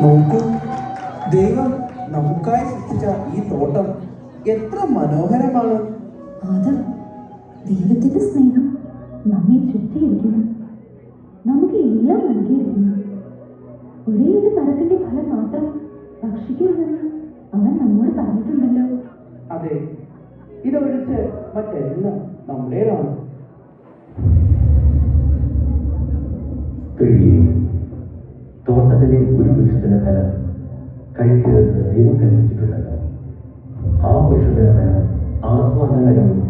നോക്കൂ, ദൈവം നമുക്കായി സൃഷ്ടിച്ച ഈ തോട്ടം എത്ര മനോഹരമാണ്. ആദം, ദൈവത്തിന്റെ സ്നേഹം നമ്മെ സൃഷ്ടിച്ചിരിക്കുന്നു, നമുക്ക് എല്ലാം നൽകിയിരിക്കുന്നു. ഒരേ ഒരു മരത്തിന്റെ ഫലം മാത്രം ഭക്ഷിക്കരുതെന്ന് അവൻ നമ്മോട് പറഞ്ഞിട്ടുണ്ടല്ലോ. അതെ, ഇതൊഴിച്ച് മറ്റെല്ലാം നമ്മുടേതാണ്. തോട്ടത്തിലെ ഒരു വൃക്ഷത്തിന്റെ ഫലം കഴിക്കരുതെന്ന് ദൈവം കൽപ്പിച്ചിട്ടുണ്ടല്ലോ. ആ വൃക്ഷത്തിന്റെ ഫലം ആസ്വാദകരവും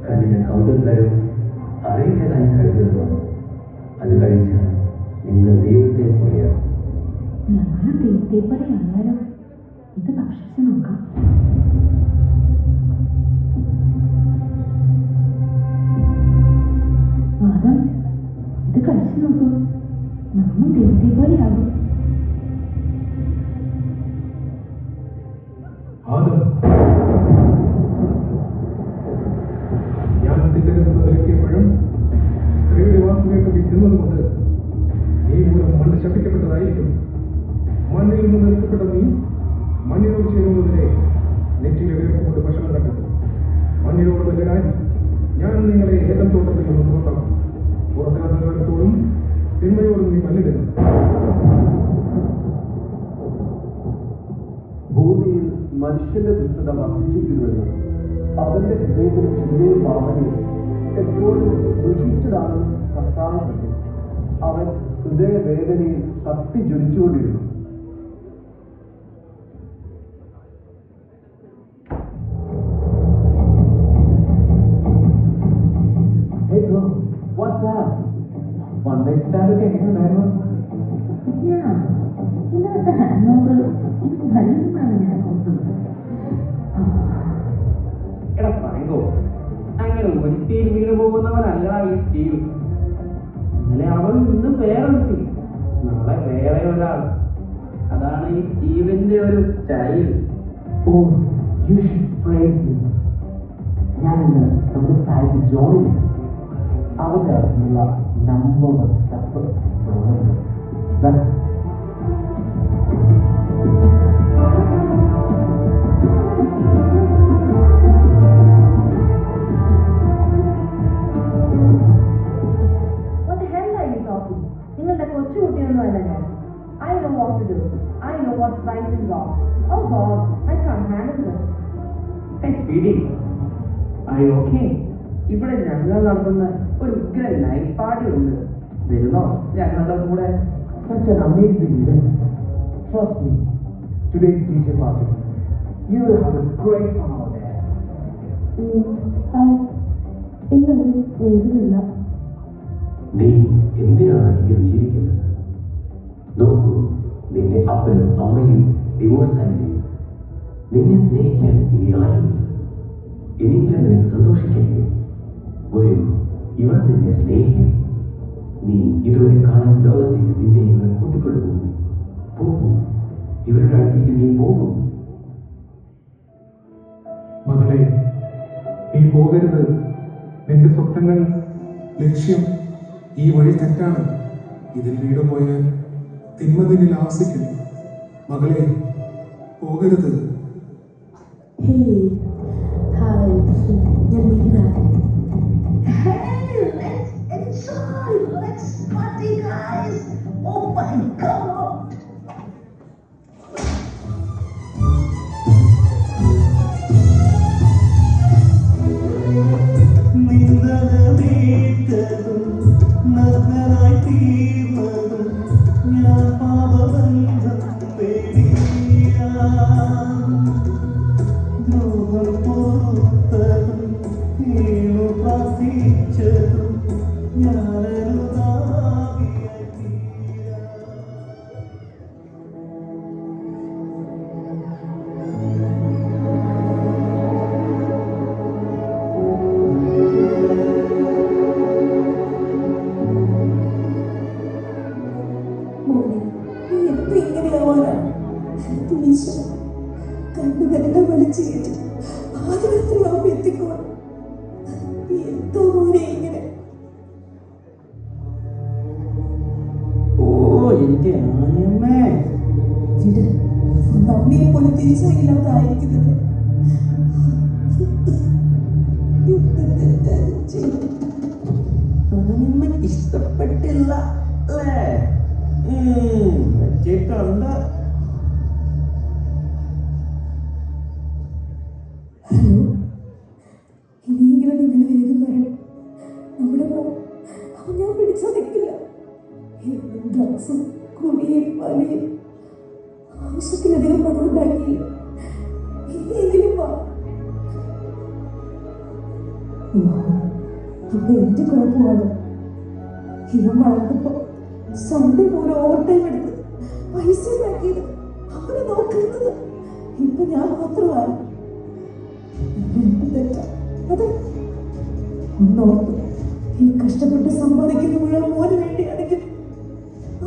കണ്ണിന് കൗതുകകരവും അറിയുന്നതായി കഴിയുന്നതുമാണ്. അത് കഴിച്ചാൽ നിങ്ങൾ ദൈവത്തെ പോലെയാണ്. ഞങ്ങളും ദൈവത്തെ പോലെയായാലോ? ഇത് ഭക്ഷിച്ചു നോക്കാം. ആദം, ഇത് കഴിച്ചു നോക്കൂ, നമ്മളും ദൈവത്തെ പോലെയാകും. ഞാൻ തിന്നരുതെന്ന് വിലക്കിയപ്പോഴും സ്ത്രീയുടെ വാക്കുകേട്ട് നീ തിന്നതുകൊണ്ട് നീ മൂലം മണ്ണ് ശപിക്കപ്പെട്ടതായിരിക്കും. മണ്ണിൽ നിന്ന് നിൽക്കപ്പെട്ട നീ മണ്ണിനോട് ചേരുന്നതിനെ നെറ്റിയിലെ വീർപ്പ് കൊണ്ട് ഭക്ഷണം കണ്ടെത്തും. മണ്ണിനോട് വെല്ലാൻ ഞാൻ നിങ്ങളെ ഏതൻ തോട്ടത്തിൽ നിന്ന് പുറത്താക്കും. പുറത്തിറങ്ങുന്നിടത്തോളം തിന്മയോട് നീ മല്ലിടുന്നു. ഭൂമിയിൽ മനുഷ്യന്റെ ദുഷ്ടത വർദ്ധിച്ചിരിക്കുന്നുവെന്ന് അവന്റെ ഹൃദയത്തിന് ചിന്തയും ഭാവനയും എപ്പോഴും ദുഷിച്ചതാണ് കർത്താവ് കണ്ടു. അവൻ ഹൃദയവേദനയിൽ കത്തി ജ്വലിച്ചുകൊണ്ടിരുന്നു. Hey bro, what's up? One night stand ഒക്കെ എങ്ങനെയുണ്ടായിരുന്നു? ഇന്നത്തെ ഹാങ് ഓവർ എനിക്ക് ഭയങ്കരമാണ്. ഞാൻ ഓർക്കുന്നത് എടാ ഫ്രാങ്കോ, അങ്ങനെ ഒരിക്കലും വീണ് പോകുന്നവനല്ല ഈ സ്റ്റീവ്. ഇന്നലെ അവൻ ഇന്ന് വേറൊരു, നാളെ വേറെ ഒരാൾ. അതാണ് ഈ സ്റ്റീവിന്റെ ഒരു style. Oh, you should praise me. ഞാൻ ഇന്ന് നമ്മുടെ സാഹിത്യ ജോലി അവരുടെ അടുത്തുള്ള നമ്പർ സ്റ്റഫ് നിങ്ങളുടെ കൊച്ചുകുട്ടിയൊന്നും അല്ല ഞാൻ. I know what to do. I know what's right and wrong. Oh God, I can't handle this. Hey Speedy, are you okay? ഇവിടെ ഞങ്ങൾ നടത്തുന്ന ഒരു ഉഗ്ര നൈറ്റ് പാർട്ടി ഉണ്ട്. വരുന്നോ ഞങ്ങളുടെ കൂടെ? Such an amazing event. Trust me, today's DJ party, you will have a great fun out there. ഇന്നത് വേദനയില്ല. നീ എന്തിനാണ് ഇങ്ങനെ ജീവിക്കുന്നത്? നോക്കൂ, നിന്റെ അപ്പനും അമ്മയും ഡിവോഴ്സായില്ലേ? നിന്നെ സ്നേഹിക്കാൻ ഇനി ആരുമില്ല. ഇനിയെങ്കിലും നിനക്ക് സന്തോഷിക്കണ്ടേ? വരൂ, ഇവർ നിന്നെ സ്നേഹിക്കും. നീ ഇതുവരെ കാണാൻ ലോകത്തേക്ക് നിന്നെ ഇവർ കൂട്ടിക്കൊണ്ടുപോകും. പോകും, ഇവരുടെ അടുത്തേക്ക് നീ പോകും. മകളെ, നീ പോകരുത്. നിന്റെ സ്വപ്നങ്ങൾ, ലക്ഷ്യം ഈ വഴി തെറ്റാണ്. ഇതിൽ വീട് പോയാൽ തിന്മ നിന്നിൽ ആവസിക്കും. മകളെ, പോകരുത്. ഞാൻ വീണ. Let's party, guys! Oh my God! കണ്ണുകളെല്ലാം വലിച്ചു കയറ്റി ആദ്യത്തിലാവും എത്തിക്കോളും. എന്തോ പോലെ ഇങ്ങനെ എന്റെ ആനിയമ്മേ. വിട്, സ്വന്തം അമ്മയെ പോലെ തിരിച്ചറിയില്ലാതായിരിക്കുന്നത്. ആനിയമ്മയ്ക്ക് ഇഷ്ടപ്പെട്ടില്ല അല്ലേ? വെച്ചിട്ടുണ്ട്. ഹലോ, ഇനിയെങ്കിലും നിങ്ങൾ വേഗം വരണം. നമ്മുടെ അവൻ ഞാൻ പിടിച്ചാൽ നിൽക്കില്ല. ഡ്രഗ്സും കുടിയും വലിയും ആവശ്യത്തിലധികം പണം ഉണ്ടാക്കിയില്ല. ഇനിയെങ്കിലും വാ. അപ്പൊ എന്റെ കുഴപ്പമാണ്. ഇവൻ വളർന്നപ്പോ സൺഡേ പോലെ ഓവർ ടൈം എടുത്ത് പൈസ ഉണ്ടാക്കിയത് അവനെ നോക്കുന്നത് ഇപ്പൊ ഞാൻ മാത്രമാണ്. തെറ്റാ അതെ. ഒന്നോർത്ത് ഈ കഷ്ടപ്പെട്ട് സമ്പാദിക്കുന്ന മുഴുവൻ മോന് വേണ്ടിയാണെങ്കിൽ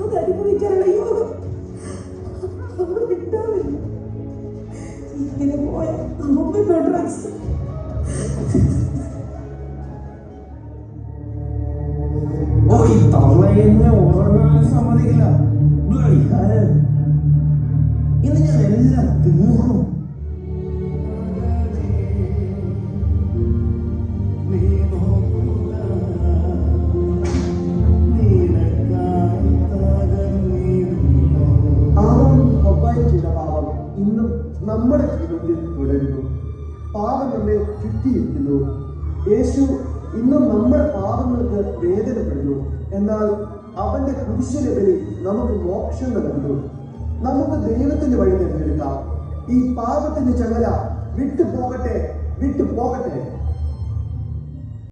അത് അനുഭവിക്കാനുള്ള യോഗം അവൻ കിട്ടാവില്ല. ഇങ്ങനെ പോയ അമ്മ ഡ്രഗ്സ് ഈ തവളയെന്നെ ഉറങ്ങാൻ സമ്മതിക്കില്ല. ഇന്ന് ഞാൻ എല്ലാം തീർന്നു. പാപം ഇന്നും നമ്മുടെ ജീവിതത്തിൽ തുടരുന്നു. പാപം നമ്മെ ചുറ്റിയിരിക്കുന്നു. യേശു ഇന്നും നമ്മുടെ പാപങ്ങൾക്ക് വേദനപ്പെടുന്നു. എന്നാൽ അവന്റെ കുരിശിലെ ബലി നമുക്ക് മോക്ഷം നൽകുന്നു. നമുക്ക് ദൈവത്തിന്റെ വഴി തിരഞ്ഞെടുക്കാം. ഈ പാപത്തിന്റെ ചങ്ങല വിട്ടുപോകട്ടെ.